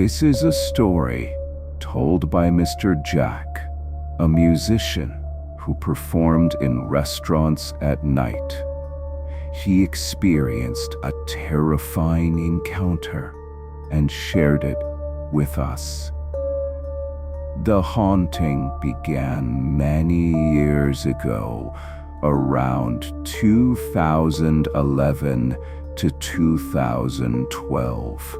This is a story told by Mr. Jack, a musician who performed in restaurants at night. He experienced a terrifying encounter and shared it with us. The haunting began many years ago, around 2011 to 2012.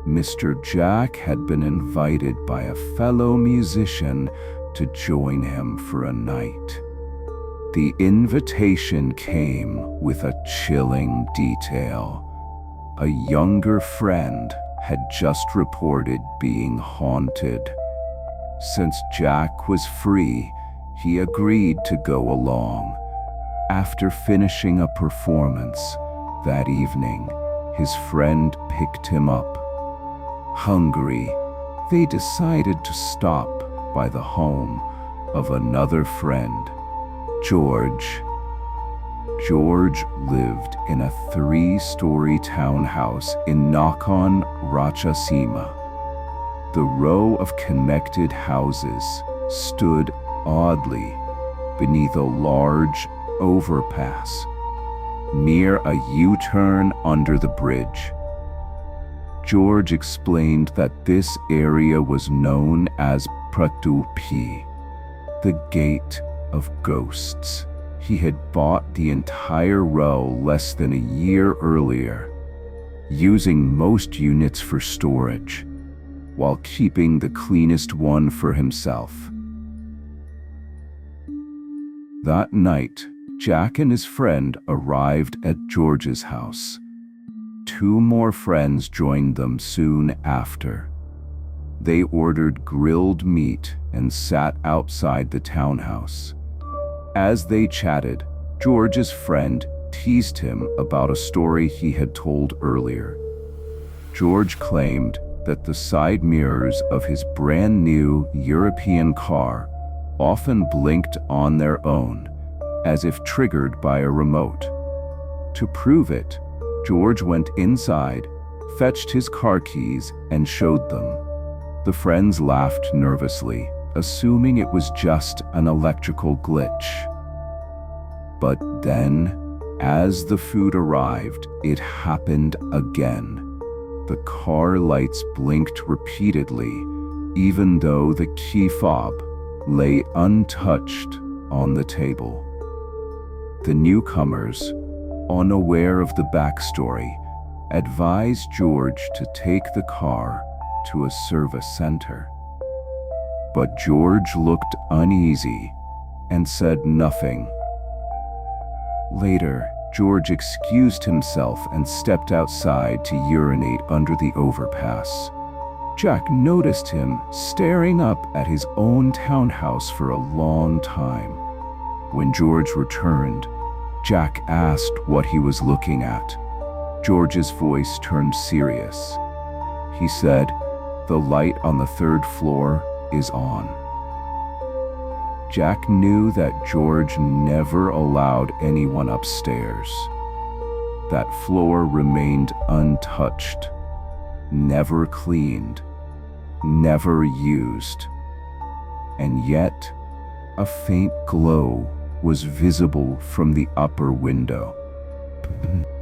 Mr. Jack had been invited by a fellow musician to join him for a night. The invitation came with a chilling detail. A younger friend had just reported being haunted. Since Jack was free, he agreed to go along. After finishing a performance that evening, his friend picked him up. Hungry, they decided to stop by the home of another friend, George. George lived in a 3-story townhouse in Nakhon Ratchasima. The row of connected houses stood oddly beneath a large overpass near a U-turn under the bridge. George explained that this area was known as Pratupi, the Gate of Ghosts. He had bought the entire row less than a year earlier, using most units for storage, while keeping the cleanest one for himself. That night, Jack and his friend arrived at George's house. 2 more friends joined them soon after. They ordered grilled meat and sat outside the townhouse. As they chatted, George's friend teased him about a story he had told earlier. George claimed that the side mirrors of his brand new European car often blinked on their own, as if triggered by a remote. To prove it, George went inside, fetched his car keys, and showed them. The friends laughed nervously, assuming it was just an electrical glitch. But then, as the food arrived, it happened again. The car lights blinked repeatedly, even though the key fob lay untouched on the table. The newcomers, unaware of the backstory, advised George to take the car to a service center. But George looked uneasy and said nothing. Later, George excused himself and stepped outside to urinate under the overpass. Jack noticed him staring up at his own townhouse for a long time. When George returned, Jack asked what he was looking at. George's voice turned serious. He said, "The light on the 3rd floor is on." Jack knew that George never allowed anyone upstairs. That floor remained untouched, never cleaned, never used. And yet, a faint glow was visible from the upper window.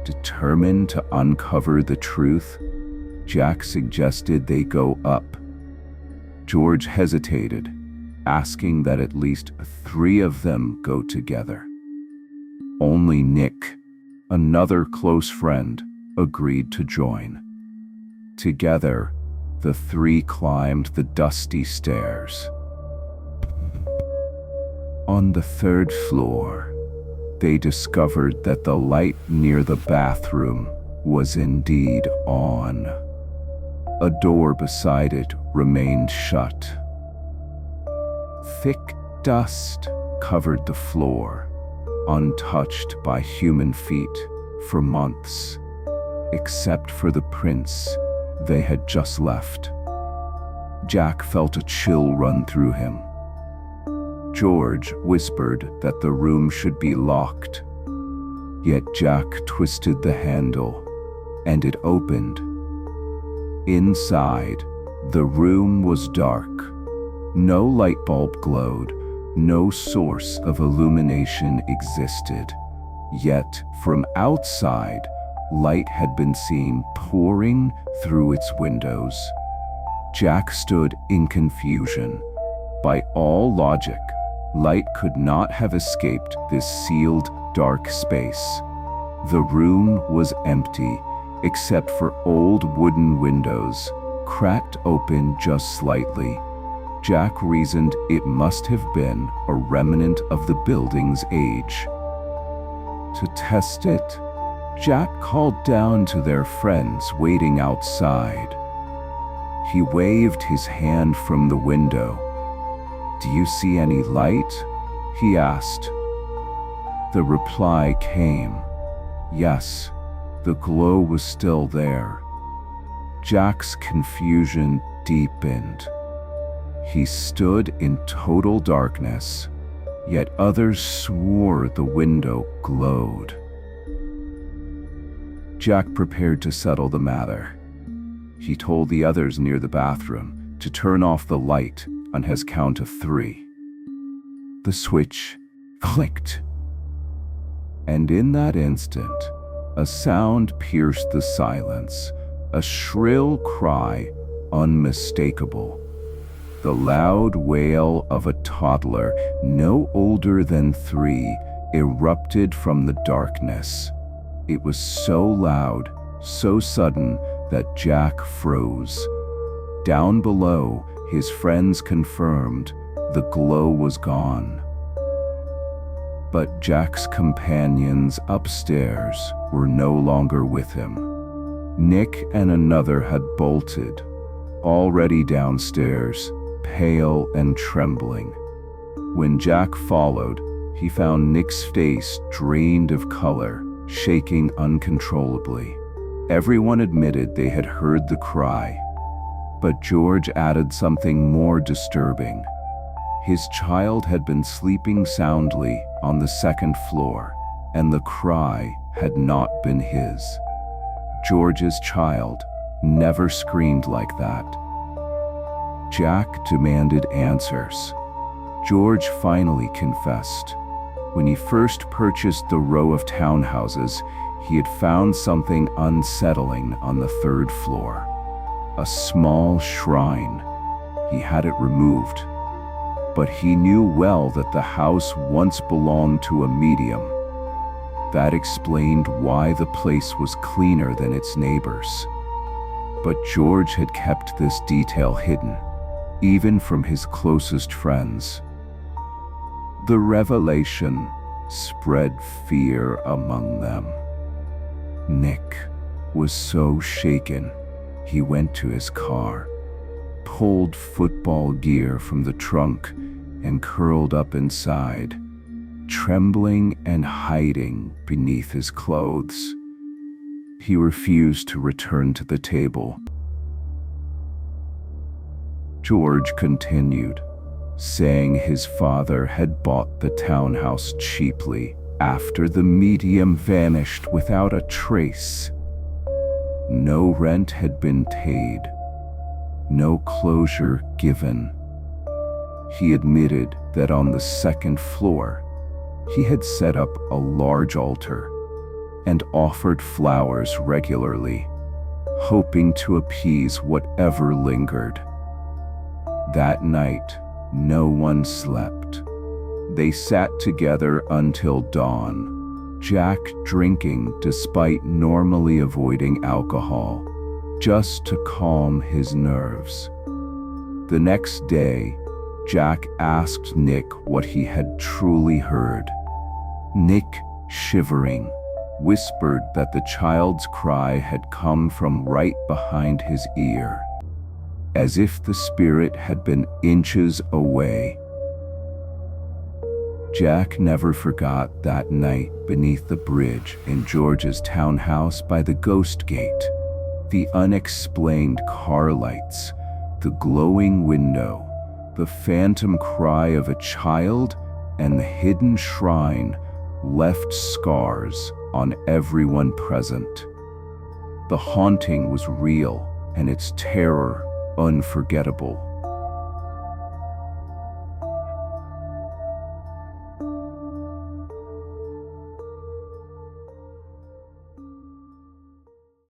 Determined to uncover the truth, Jack suggested they go up. George hesitated, asking that at least 3 of them go together. Only Nick, another close friend, agreed to join. Together, the 3 climbed the dusty stairs. On the 3rd floor, they discovered that the light near the bathroom was indeed on. A door beside it remained shut. Thick dust covered the floor, untouched by human feet for months, except for the prints they had just left. Jack felt a chill run through him. George whispered that the room should be locked, yet Jack twisted the handle, and it opened. Inside, The room was dark. No light bulb glowed. No source of illumination existed. Yet, from outside, light had been seen pouring through its windows. Jack stood in confusion. By all logic, light could not have escaped this sealed, dark space. The room was empty, except for old wooden windows, cracked open just slightly. Jack reasoned it must have been a remnant of the building's age. To test it, Jack called down to their friends waiting outside. He waved his hand from the window. "Do you see any light?" he asked. The reply came, "Yes." The glow was still there. Jack's confusion deepened. He stood in total darkness, yet others swore the window glowed. Jack prepared to settle the matter. He told the others near the bathroom to turn off the light on his count of 3. The switch clicked, and in that instant, a sound pierced the silence, a shrill cry, unmistakable. The loud wail of a toddler no older than 3 erupted from the darkness. It was so loud, so sudden, that Jack froze. Down below, his friends confirmed the glow was gone. But Jack's companions upstairs were no longer with him. Nick and another had bolted, already downstairs, pale and trembling. When Jack followed, he found Nick's face drained of color, shaking uncontrollably. Everyone admitted they had heard the cry, but George added something more disturbing. His child had been sleeping soundly on the 2nd floor, and the cry had not been his. George's child never screamed like that. Jack demanded answers. George finally confessed. When he first purchased the row of townhouses, he had found something unsettling on the 3rd floor. A small shrine. He had it removed. But he knew well that the house once belonged to a medium. That explained why the place was cleaner than its neighbors. But George had kept this detail hidden, even from his closest friends. The revelation spread fear among them. Nick was so shaken, he went to his car, pulled football gear from the trunk, and curled up inside, trembling and hiding beneath his clothes. He refused to return to the table. George continued, saying his father had bought the townhouse cheaply after the medium vanished without a trace. No rent had been paid, no closure given. He admitted that on the 2nd floor, he had set up a large altar and offered flowers regularly, hoping to appease whatever lingered. That night, no one slept. They sat together until dawn, Jack drinking despite normally avoiding alcohol, just to calm his nerves. The next day, Jack asked Nick what he had truly heard. Nick, shivering, whispered that the child's cry had come from right behind his ear, as if the spirit had been inches away. Jack never forgot that night beneath the bridge in George's townhouse by the ghost gate. The unexplained car lights, the glowing window, the phantom cry of a child, and the hidden shrine left scars on everyone present. The haunting was real, and its terror unforgettable.